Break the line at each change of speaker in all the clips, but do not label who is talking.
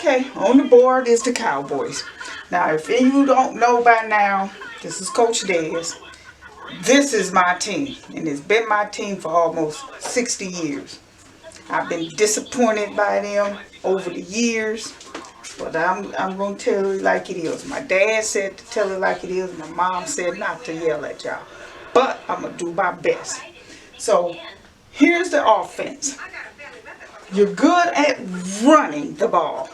Okay, on the board is the Cowboys. Now, if you don't know by now, this is Coach Dez. This is my team, and it's been my team for almost 60 years. I've been disappointed by them over the years, but I'm going to tell it like it is. My dad said to tell it like it is. My mom said not to yell at y'all. But I'm going to do my best. So, here's the offense. You're good at running the ball.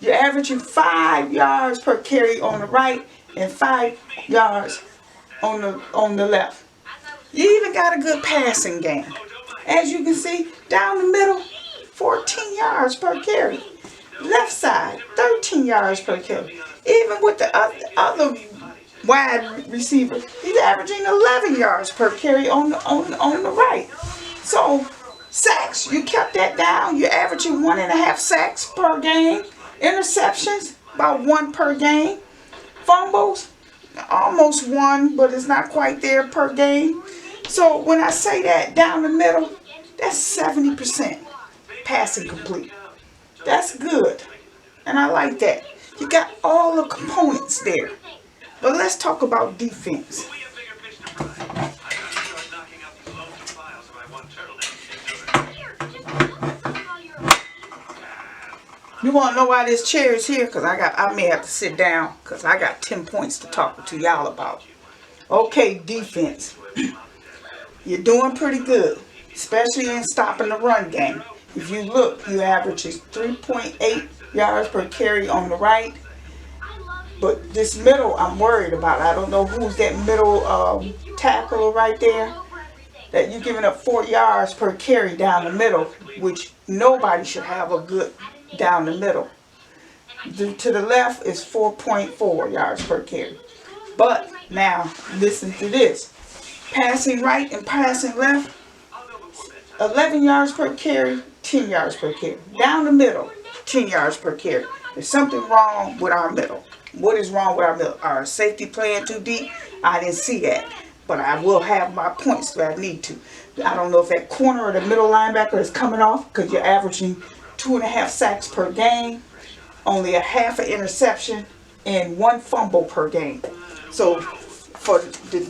You're averaging 5 yards per carry on the right and 5 yards on the left. You even got a good passing game. As you can see, down the middle, 14 yards per carry. Left side, 13 yards per carry. Even with the other wide receiver, he's averaging 11 yards per carry on the right. So, sacks, you kept that down. You're averaging 1.5 sacks per game. Interceptions, about 1 per game. Fumbles, almost 1, but it's not quite there per game. So when I say that down the middle, that's 70% passing complete. That's good. And I like that. You got all the components there. But let's talk about defense. You want to know why this chair is here? Because I may have to sit down because I got 10 points to talk to y'all about. Okay, defense. You're doing pretty good, especially in stopping the run game. If you look, you average 3.8 yards per carry on the right. But this middle, I'm worried about. I don't know who's that middle tackler right there. That you're giving up 4 yards per carry down the middle, which nobody should have a good down the middle. To the left is 4.4 yards per carry. But now listen to this. Passing right and passing left, 11 yards per carry, 10 yards per carry. Down the middle, 10 yards per carry. There's something wrong with our middle. What is wrong with our middle? Our safety playing too deep? I didn't see that. But I will have my points where I need to. I don't know if that corner or the middle linebacker is coming off because you're averaging 2.5 sacks per game, only a half an interception, and 1 fumble per game. So for the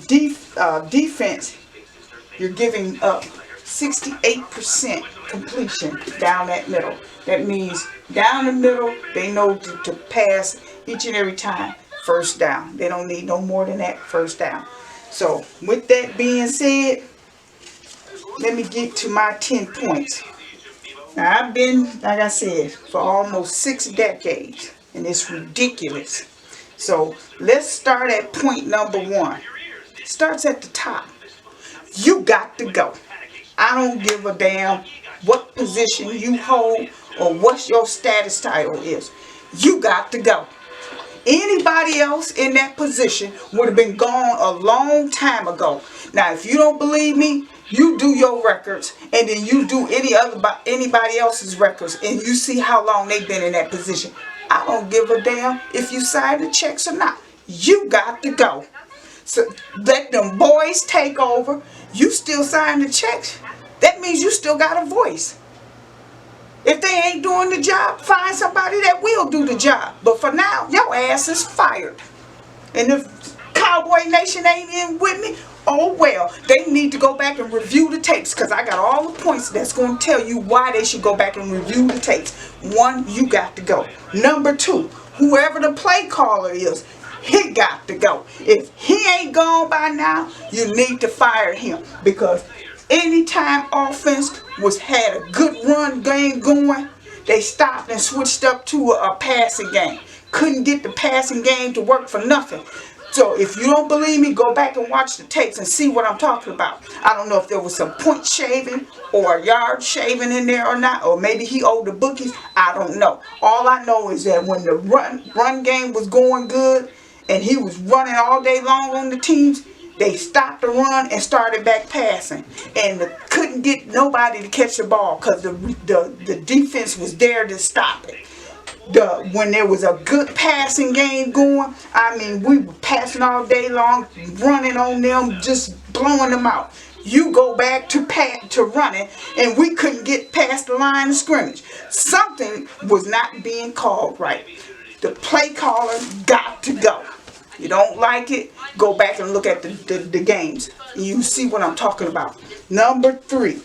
defense, you're giving up 68% completion down that middle. That means down the middle, they know to pass each and every time. First down. They don't need no more than that first down. So with that being said, let me get to my 10 points. Now, I've been, like I said, for almost 6 decades, and it's ridiculous. So, let's start at point number 1. It starts at the top. You got to go. I don't give a damn what position you hold or what your status title is. You got to go. Anybody else in that position would have been gone a long time ago. Now, if you don't believe me, you do your records, and then you do anybody else's records, and you see how long they've been in that position. I don't give a damn if you sign the checks or not. You got to go. So let them boys take over. You still sign the checks. That means you still got a voice. If they ain't doing the job, find somebody that will do the job. But for now, your ass is fired. And if Cowboy Nation ain't in with me, oh well, they need to go back and review the tapes, because I got all the points that's going to tell you why they should go back and review the tapes. 1, you got to go. Number 2, whoever the play caller is, he got to go. If he ain't gone by now, you need to fire him, because anytime offense had a good run game going, they stopped and switched up to a passing game. Couldn't get the passing game to work for nothing. So if you don't believe me, go back and watch the tapes and see what I'm talking about. I don't know if there was some point shaving or a yard shaving in there or not, or maybe he owed the bookies. I don't know. All I know is that when the run game was going good and he was running all day long on the teams, they stopped the run and started back passing, and couldn't get nobody to catch the ball because the defense was there to stop it. When there was a good passing game going, I mean, we were passing all day long, running on them, just blowing them out. You go back to running, and we couldn't get past the line of scrimmage. Something was not being called right. The play caller got to go. You don't like it, go back and look at the games. And you see what I'm talking about. Number 3,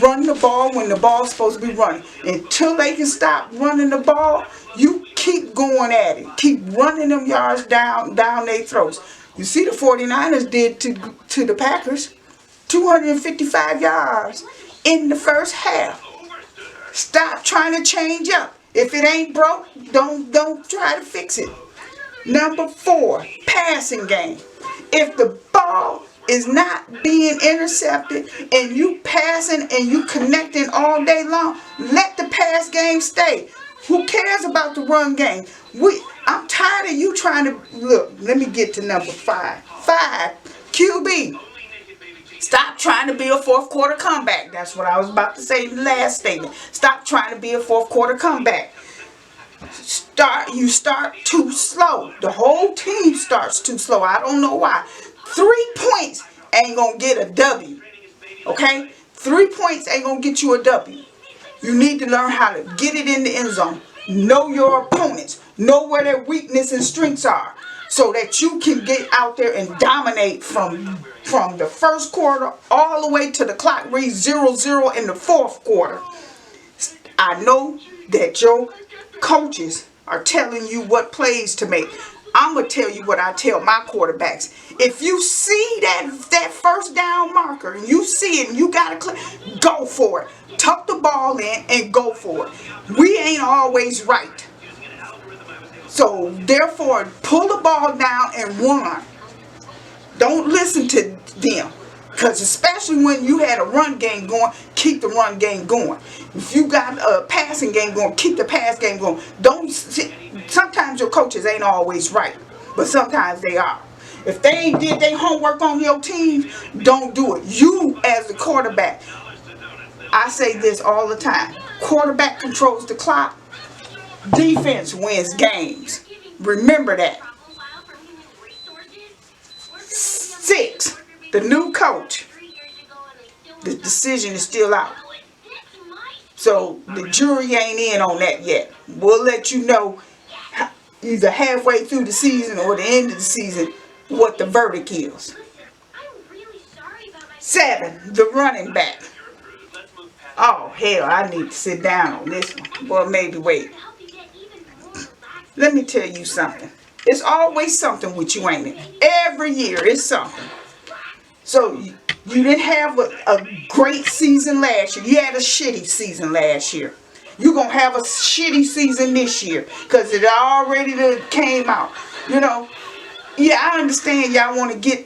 run the ball when the ball's supposed to be running. Until they can stop running the ball, you keep going at it. Keep running them yards down their throats. You see the 49ers did to the Packers. 255 yards in the first half. Stop trying to change up. If it ain't broke, don't try to fix it. Number 4, passing game. If the ball is not being intercepted and you passing and you connecting all day long, let the pass game stay. Who cares about the run game? I'm tired of you trying to look. Let me get to number 5. 5, QB. Stop trying to be a fourth quarter comeback. That's what I was about to say in the last statement. Stop trying to be a fourth quarter comeback. You start too slow. The whole team starts too slow. I don't know why. 3 points ain't gonna get a W. Okay? 3 points ain't gonna get you a W. You need to learn how to get it in the end zone. Know your opponents. Know where their weakness and strengths are, so that you can get out there and dominate from the first quarter all the way to the clock reads 0-0 in the fourth quarter. I know that your coaches are telling you what plays to make. I'm going to tell you what I tell my quarterbacks. If you see that first down marker and you see it and you got to go for it. Tuck the ball in and go for it. We ain't always right. So therefore, pull the ball down and run. Don't listen to them. Because especially when you had a run game going, keep the run game going. If you got a passing game going, keep the pass game going. Sometimes your coaches ain't always right, but sometimes they are. If they ain't did their homework on your team, don't do it. You as the quarterback, I say this all the time. Quarterback controls the clock. Defense wins games. Remember that. 6. The new coach. The decision is still out. So the jury ain't in on that yet. We'll let you know either halfway through the season or the end of the season what the verdict is. 7. The running back. Oh, hell, I need to sit down on this one. Well, maybe wait. Let me tell you something. It's always something with you, ain't it? Every year it's something. So you didn't have a great season last year. You had a shitty season last year. You're going to have a shitty season this year because it already came out. You know, yeah, I understand y'all want to get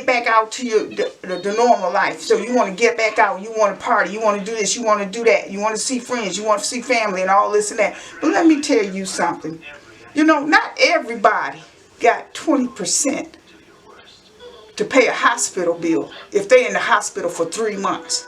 back out to the normal life. So you want to get back out. You want to party. You want to do this. You want to do that. You want to see friends. You want to see family and all this and that. But let me tell you something. You know, not everybody got 20% to pay a hospital bill if they're in the hospital for 3 months.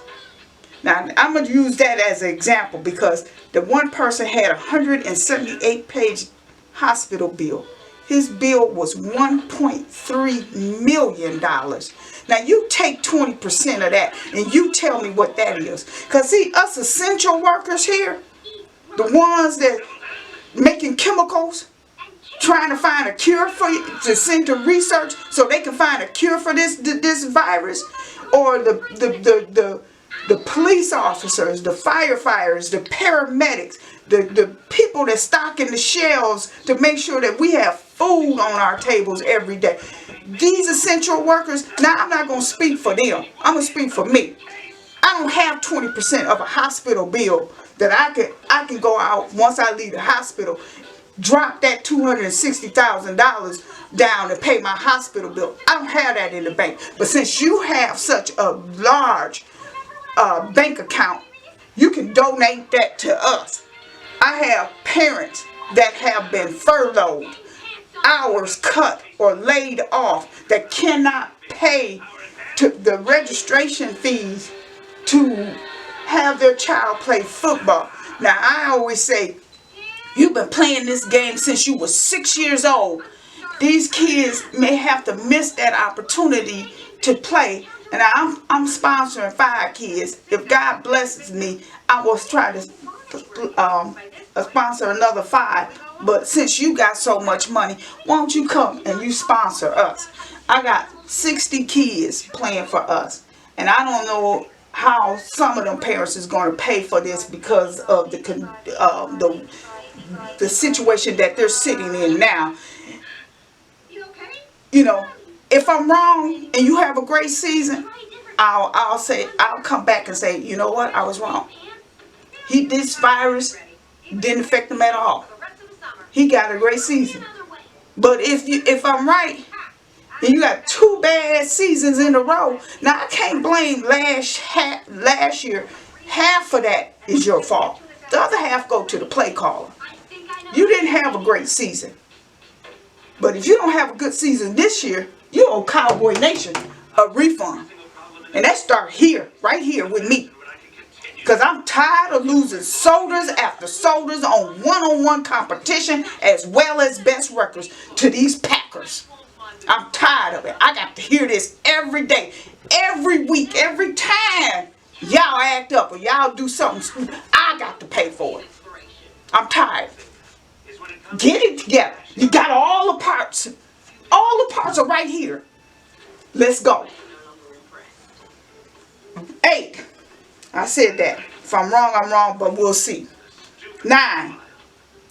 Now, I'm going to use that as an example because the one person had a 178-page hospital bill. His bill was $1.3 million. Now, you take 20% of that and you tell me what that is. Because, see, us essential workers here, the ones that making chemicals, trying to find a cure for you, to send to research so they can find a cure for this virus, or the police officers, the firefighters, the paramedics, the people that stock in the shelves to make sure that we have food on our tables every day. These essential workers, now I'm not going to speak for them. I'm going to speak for me. I don't have 20% of a hospital bill that I can go out once I leave the hospital, drop that $260,000 down to pay my hospital bill. I don't have that in the bank. But since you have such a large bank account, you can donate that to us. I have parents that have been furloughed, hours cut or laid off, that cannot pay the registration fees to have their child play football. Now, I always say, you've been playing this game since you were 6 years old. These kids may have to miss that opportunity to play, and I'm sponsoring 5 kids. If God blesses me, I will try to sponsor another 5. But since you got so much money, why don't you come and you sponsor us? I got 60 kids playing for us, and I don't know how some of them parents is going to pay for this because of the situation that they're sitting in now. You know, if I'm wrong and you have a great season, I'll come back and say, you know what, I was wrong. This virus didn't affect him at all. He got a great season. But if I'm right, and you got 2 bad seasons in a row, now I can't blame last year. Half of that is your fault. The other half go to the play caller. You didn't have a great season. But if you don't have a good season this year, you owe Cowboy Nation a refund. And that starts here, right here with me. Because I'm tired of losing soldiers after soldiers on one-on-one competition as well as best records to these Packers. I'm tired of it. I got to hear this every day, every week, every time y'all act up or y'all do something stupid. I got to pay for it. I'm tired. Get it together. You got all the parts. All the parts are right here. Let's go. 8. I said that. If I'm wrong, I'm wrong, but we'll see. 9.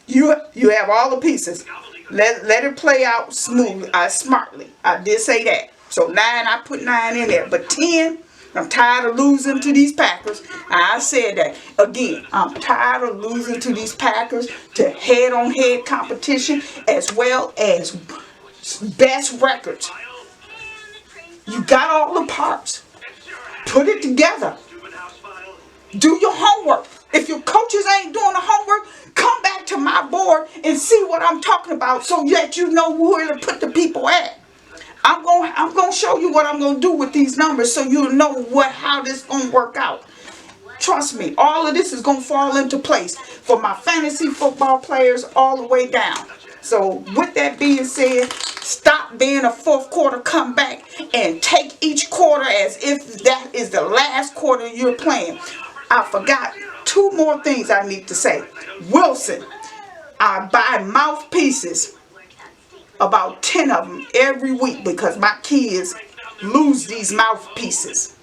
You have all the pieces. Let it play out smoothly, smartly. I did say that. So 9, I put 9 in there. But 10, I'm tired of losing to these Packers. I said that. Again, I'm tired of losing to these Packers to head-on-head competition as well as best records. You got all the parts. Put it together. Do your homework. If your coaches ain't doing the homework, come back to my board and see what I'm talking about so that you know where to put the people at. I'm going to show you what I'm going to do with these numbers so you'll know how this going to work out. Trust me, all of this is going to fall into place for my fantasy football players all the way down. So with that being said, stop being a fourth quarter comeback and take each quarter as if that is the last quarter you're playing. I forgot 2 more things I need to say. Wilson, I buy mouthpieces, about 10 of them every week because my kids lose these mouthpieces.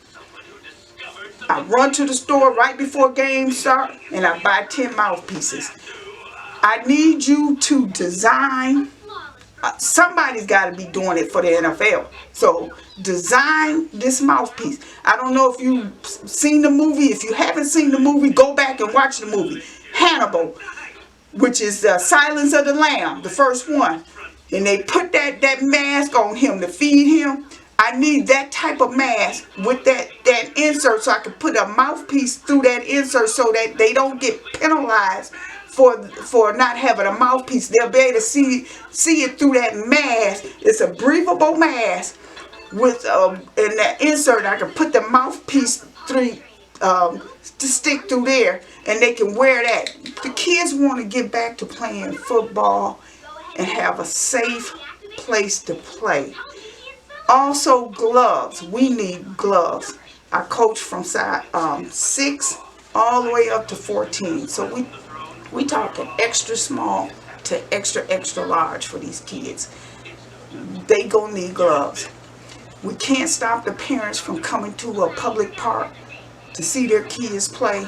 I run to the store right before games start and I buy 10 mouthpieces. I need you to design. Somebody's got to be doing it for the NFL. So design this mouthpiece. I don't know if you've seen the movie. If you haven't seen the movie, go back and watch the movie. Hannibal, which is the Silence of the Lamb, the first one. And they put that mask on him to feed him. I need that type of mask with that insert so I can put a mouthpiece through that insert so that they don't get penalized for not having a mouthpiece. They'll be able to see it through that mask. It's a breathable mask with in that insert. I can put the mouthpiece through to stick through there, and they can wear that. The kids want to get back to playing football and have a safe place to play. Also, gloves. We need gloves. I coach from size 6 all the way up to 14. So we talking extra small to extra large for these kids. They gonna need gloves. We can't stop the parents from coming to a public park to see their kids play,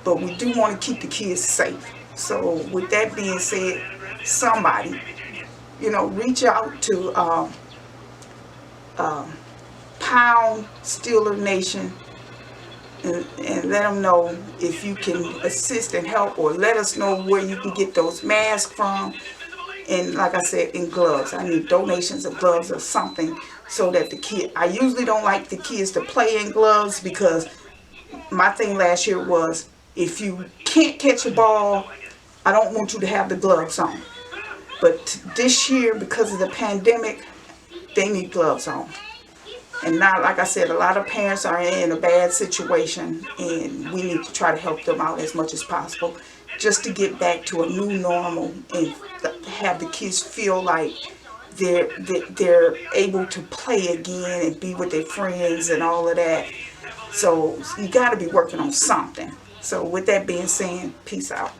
but we do want to keep the kids safe. So with that being said, somebody, reach out to Pound Steeler Nation and let them know if you can assist and help, or let us know where you can get those masks from. And like I said, in gloves. I need donations of gloves or something so that the kid, I usually don't like the kids to play in gloves because my thing last year was, if you can't catch a ball, I don't want you to have the gloves on. But this year, because of the pandemic, they need gloves on. And now, like I said, a lot of parents are in a bad situation, and we need to try to help them out as much as possible just to get back to a new normal and have the kids feel like they're able to play again and be with their friends and all of that. So you got to be working on something. So with that being said, peace out.